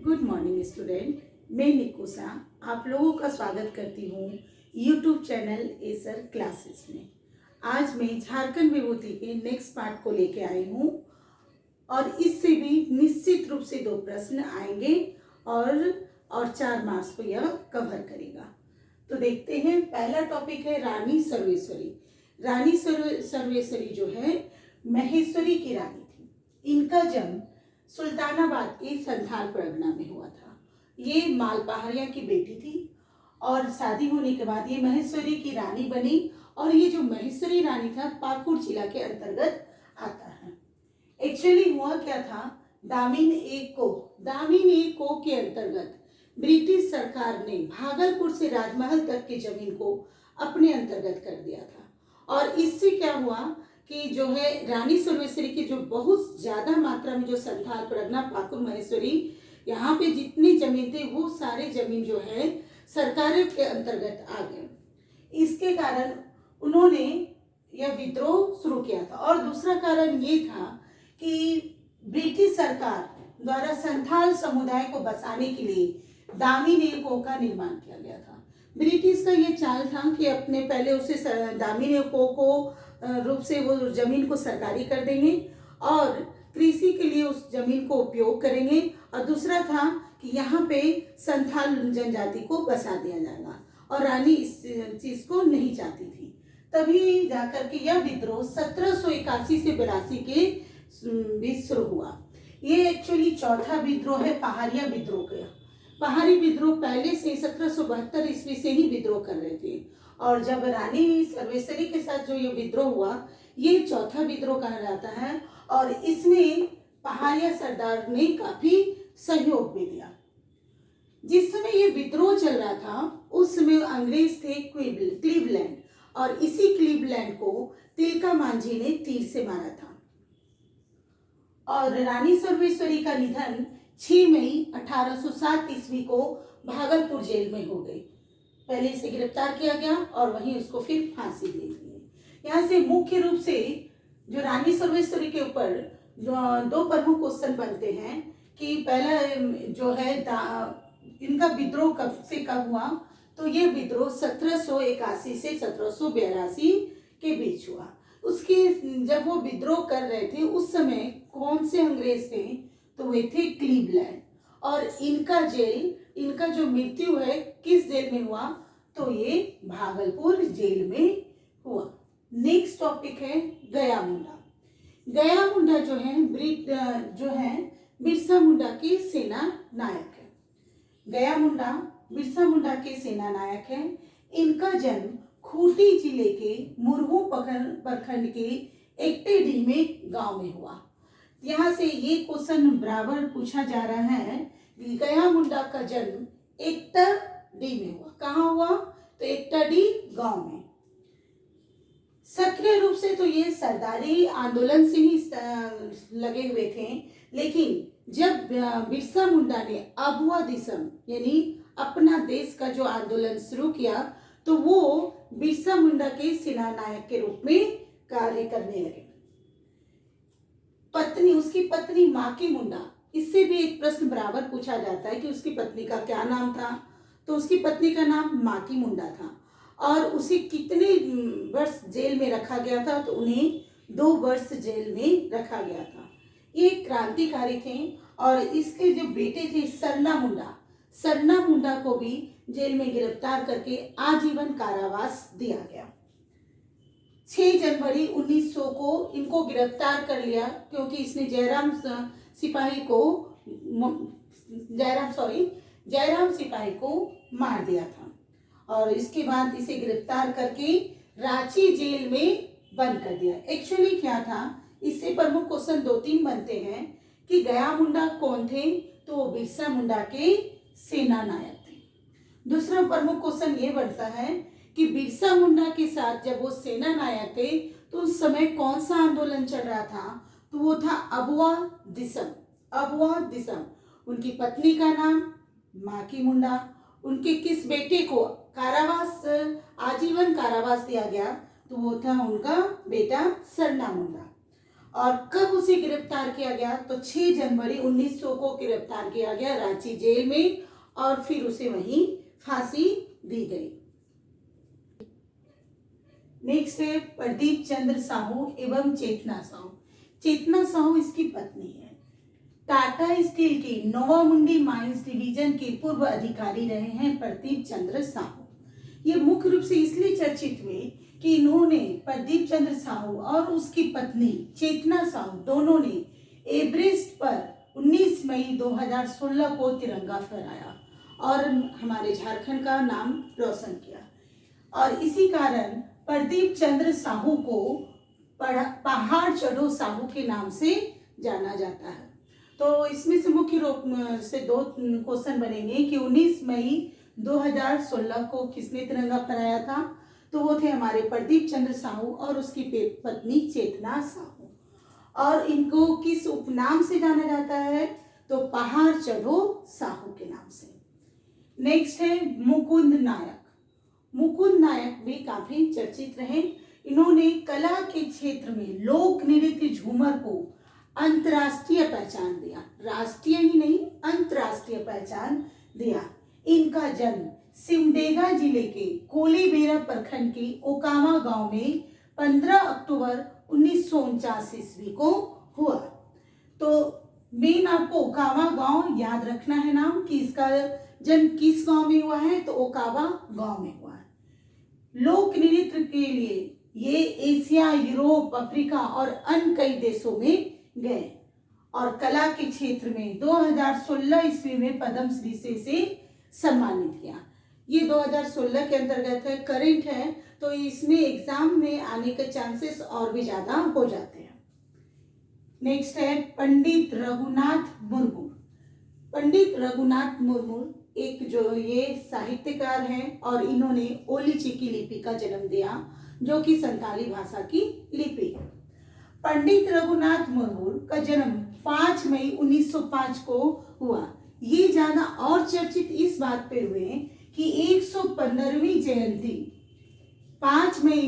Good morning student. मैं निकुसा आप लोगों का स्वागत करती हूँ यूट्यूब चैनल एसर क्लासेस में। आज मैं झारखंड विभूति के नेक्स्ट पार्ट को लेके आई हूँ और इससे भी निश्चित रूप से 2 प्रश्न आएंगे और 4 मार्क्स को यह कवर करेगा। तो देखते हैं, पहला टॉपिक है रानी सर्वेश्वरी। रानी सर्वेश्वरी जो है महेश्वरी की रानी थी। इनका जन्म सुल्तानाबाद के संथाल परगना में हुआ था। ये मालपहाड़िया की बेटी थी और शादी होने के बाद ये महेश्वरी की रानी बनी और ये जो महेश्वरी रानी था पाकुड़ जिला के अंतर्गत आता है। एक्चुअली हुआ क्या था, दामिन ए को के अंतर्गत ब्रिटिश सरकार ने भागलपुर से राजमहल तक की जमीन को अपने अंतर्गत कर दिया था और इससे क्या हुआ कि जो है रानी सर्वेश्वरी की जो बहुत ज्यादा मात्रा में जो संथाल परगना पाकुड़ महेश्वरी यहाँ पे जितनी जमीन थी वो सारे जमीन जो है सरकारों के अंतर्गत आ गए। इसके कारण उन्होंने यह विद्रोह शुरू किया था और दूसरा कारण ये था कि ब्रिटिश सरकार द्वारा संथाल समुदाय को बसाने के लिए दामिनेको का निर्माण किया गया था। ब्रिटिश का ये चाल था कि अपने पहले उसे दामिनेको को रूप से वो जमीन को सरकारी कर देंगे और कृषि के लिए उस जमीन को उपयोग करेंगे और दूसरा था कि यहाँ पे संथाल जनजाति को बसा दिया जाएगा और रानी इस चीज को नहीं चाहती थी। तभी जाकर के यह विद्रोह 1781 से 82 के बीच शुरू हुआ। ये एक्चुअली चौथा विद्रोह है पहाड़िया विद्रोह का। पहाड़ी विद्रोह पहले से 1772 ईस्वी से ही विद्रोह कर रहे थे और जब रानी सर्वेश्वरी के साथ जो ये विद्रोह हुआ ये चौथा विद्रोह कहा जाता है और इसमें पहाड़िया सरदार ने काफी सहयोग भी दिया। जिस समय ये विद्रोह चल रहा था उस समय अंग्रेज थे क्लीवलैंड और इसी क्लीवलैंड को तिलका मांझी ने तीर से मारा था और रानी सर्वेश्वरी का निधन 6 मई 1807 ईस्वी को भागलपुर जेल में हो गई। पहले इसे गिरफ्तार किया गया और वहीं उसको फिर फांसी दी गई। यहाँ से मुख्य रूप से जो रानी सर्वेश्वरी के ऊपर 2 प्रमुख क्वेश्चन बनते हैं कि पहला जो है इनका विद्रोह कब से कब हुआ, तो ये विद्रोह 1781 से 1782 के बीच हुआ। उसके जब वो विद्रोह कर रहे थे उस समय कौन से अंग्रेज थे, तो वे थे क्लीवलैंड और इनका जो मृत्यु है किस जेल में हुआ, तो ये भागलपुर जेल में हुआ। नेक्स्ट टॉपिक है गया मुंडा। गया मुंडा जो है बिरसा मुंडा के सेना नायक है। गया मुंडा बिरसा मुंडा के सेना नायक है। इनका जन्म खूंटी जिले के मुरहू प्रखंड के एकटेडी में गांव में हुआ। यहाँ से ये क्वेश्चन बराबर पूछा जा रहा है कि गया मुंडा का जन्म एकटाडी में हुआ। कहाँ हुआ, तो एकटाडी गांव में। सक्रिय रूप से तो ये सरदारी आंदोलन से ही लगे हुए थे, लेकिन जब बिरसा मुंडा ने अबुआ दिसम यानी अपना देश का जो आंदोलन शुरू किया तो वो बिरसा मुंडा के सेना नायक के रूप में कार्य करने लगे। उसकी पत्नी माकी मुंडा, इससे भी एक प्रश्न बराबर पूछा जाता है कि उसकी पत्नी का क्या नाम था, तो उसकी पत्नी का नाम माकी मुंडा था और उसे कितने वर्ष जेल में रखा गया था, तो उन्हें 2 वर्ष जेल में रखा गया था। ये क्रांतिकारी थे और इसके जो बेटे थे सरना मुंडा को भी जेल में गिरफ्तार करके आजीवन कारावास दिया गया। 6 जनवरी 1900 को इनको गिरफ्तार कर लिया क्योंकि इसने जयराम सिपाही को मार दिया था और इसके बाद इसे गिरफ्तार करके रांची जेल में बंद कर दिया। एक्चुअली क्या था, इससे प्रमुख क्वेश्चन 2-3 बनते हैं कि गया मुंडा कौन थे, तो वो बिरसा मुंडा के सेना नायक थे। दूसरा प्रमुख क्वेश्चन ये बनता है कि बिरसा मुंडा के साथ जब वो सेना नायक थे तो उस समय कौन सा आंदोलन चल रहा था, तो वो था अबुआ दिसम। उनकी पत्नी का नाम माकी मुंडा। उनके किस बेटे को आजीवन कारावास दिया गया, तो वो था उनका बेटा सरना मुंडा। और कब उसे गिरफ्तार किया गया, तो 6 जनवरी 1900 को गिरफ्तार किया गया रांची जेल में और फिर उसे वहीं फांसी दी गई। नेक्स्ट है प्रदीप चंद्र साहू एवं चेतना साहू। चेतना साहू इसकी पत्नी है। टाटा स्टील की नोवामुंडी माइंस डिवीजन के पूर्व अधिकारी रहे हैं प्रदीप चंद्र साहू। ये मुख्य रूप से इसलिए चर्चित हुए कि इन्होंने, प्रदीप चंद्र साहू और उसकी पत्नी चेतना साहू, दोनों ने एवरेस्ट पर 19 मई 2016 को तिरंगा फहराया और हमारे झारखंड का नाम रोशन किया। और इसी कारण प्रदीप चंद्र साहू को पहाड़ चढ़ो साहू के नाम से जाना जाता है। तो इसमें से मुख्य रूप से 2 क्वेश्चन बनेंगे कि 19 मई 2016 को किसने तिरंगा फहराया था, तो वो थे हमारे प्रदीप चंद्र साहू और उसकी पत्नी चेतना साहू। और इनको किस उपनाम से जाना जाता है, तो पहाड़ चढ़ो साहू के नाम से। नेक्स्ट है मुकुंद नायक। मुकुंद नायक भी काफी चर्चित रहे। इन्होंने कला के क्षेत्र में लोक नृत्य झूमर को अंतर्राष्ट्रीय पहचान दिया, राष्ट्रीय ही नहीं अंतर्राष्ट्रीय पहचान दिया। इनका जन्म सिमडेगा जिले के कोलीबेरा प्रखंड के ओकावा गांव में 15 अक्टूबर 1949 ईस्वी को हुआ। तो मेन आपको ओकावा गांव याद रखना है नाम, कि इसका जन्म किस गांव में हुआ है, तो ओकावा गांव में हुआ है। लोक नृत्य के लिए ये एशिया, यूरोप, अफ्रीका और अन्य कई देशों में गए और कला के क्षेत्र में 2016 ईस्वी में पद्मश्री से इसे सम्मानित किया। ये 2016 के अंतर्गत है, करंट है, तो इसमें एग्जाम में आने के चांसेस और भी ज्यादा हो जाते हैं। नेक्स्ट है पंडित रघुनाथ मुर्मू। पंडित रघुनाथ मुर्मू एक जो ये साहित्यकार हैं और इन्होंने ओली चिकी लिपि का जन्म दिया, जो कि संताली भाषा की लिपि है। पंडित रघुनाथ मुर्मू का जन्म 5 मई 1905 को हुआ। ये ज्यादा और चर्चित इस बात पे हुए कि 115वीं जयंती 5 मई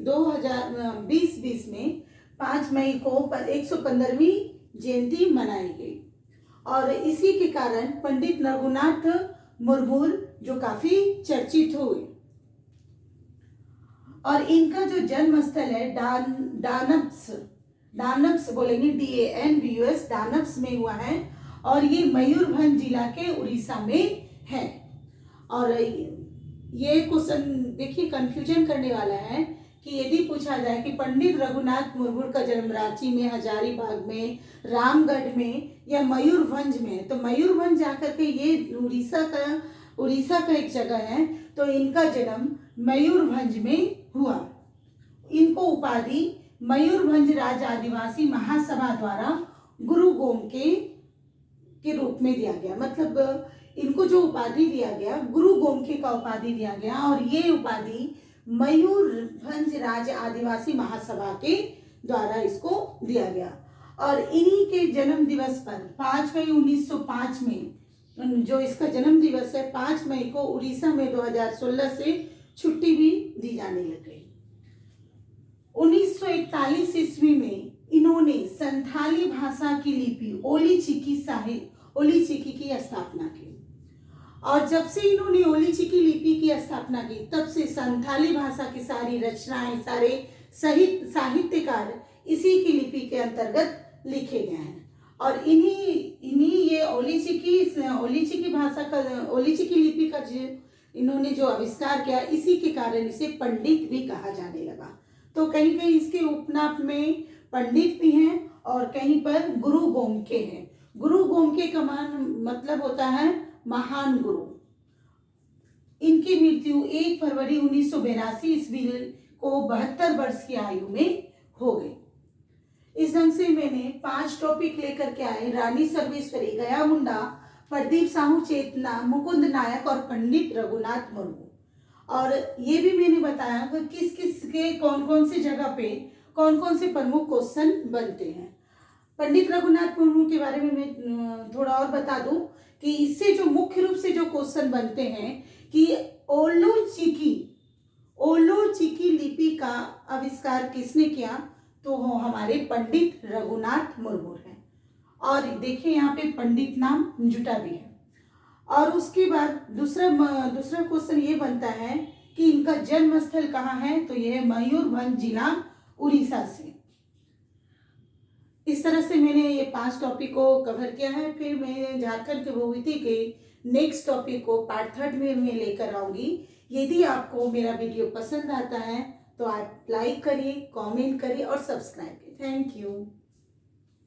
2020 में 5 मई को 115वीं जयंती मनाई गई और इसी के कारण पंडित रघुनाथ मुर्मू जो काफी चर्चित हुए। और इनका जो जन्म स्थल है डानब्स बोलेंगे DANBUS, डानब्स में हुआ है और ये मयूरभंज जिला के उड़ीसा में है। और ये क्वेश्चन देखिए कंफ्यूजन करने वाला है कि यदि पूछा जाए कि पंडित रघुनाथ मुर्मू का जन्म रांची में, हजारीबाग में, रामगढ़ में या मयूरभंज में, तो मयूरभंज जाकर के ये उड़ीसा का एक जगह है, तो इनका जन्म मयूरभंज में हुआ। इनको उपाधि मयूरभंज राज्य आदिवासी महासभा द्वारा गुरु गोमके के रूप में दिया गया। मतलब इनको जो उपाधि दिया गया, गुरु गोमके का उपाधि दिया गया और ये उपाधि मयूरभंज राज्य आदिवासी महासभा के द्वारा इसको दिया गया। और इन्हीं के जन्म दिवस पर 5 मई 1905 में जो इसका जन्म दिवस है, 5 मई को उड़ीसा में 2016 से छुट्टी भी दी जाने लग गई। 1941 ईस्वी में इन्होंने संथाली भाषा की लिपि ओली चिकी की स्थापना की और जब से इन्होंने ओली चिकी लिपि की स्थापना की, तब से संथाली भाषा की सारी रचनाएं, सारे साहित्यकार इसी की लिपि के अंतर्गत लिखे गए हैं। और इन्हीं ये ओली चिकी भाषा का, ओली चिकी लिपि का इन्होंने जो आविष्कार किया, इसी के कारण इसे पंडित भी कहा जाने लगा। तो कहीं कहीं इसके उपनाम में पंडित भी हैं और कहीं पर गुरु गोमके हैं। गुरु गोमके का मतलब होता है महान गुरु। इनकी मृत्यु 1 फरवरी 1982 ईस्वी को 72 वर्ष की आयु में हो गई। इस ढंग से मैंने 5 टॉपिक लेकर के आए, रानी सर्वेश्वरी, गया मुंडा, प्रदीप साहू, चेतना, मुकुंद नायक और पंडित रघुनाथ मुर्मू। और ये भी मैंने बताया कि किस किस के कौन कौन सी जगह पे कौन कौन से प्रमुख क्वेश्चन बनते हैं। पंडित रघुनाथ मुर्मू के बारे में मैं थोड़ा और बता दूं कि इससे जो मुख्य रूप से जो क्वेश्चन बनते हैं कि ओलो चिकी लिपि का आविष्कार किसने किया, तो वो हमारे पंडित रघुनाथ मुर्मू हैं। और देखिए यहाँ पे पंडित नाम जुटा भी है। और उसके बाद दूसरा क्वेश्चन ये बनता है कि इनका जन्म स्थल कहाँ है, तो यह मयूरभंज जिला उड़ीसा से। इस तरह से मैंने ये 5 टॉपिक को कवर किया है। फिर मैं झारखंड के भूमिति के नेक्स्ट टॉपिक को पार्ट 3 में मैं लेकर आऊँगी। यदि आपको मेरा वीडियो पसंद आता है तो आप लाइक करिए, कमेंट करिए और सब्सक्राइब करिए। Thank you.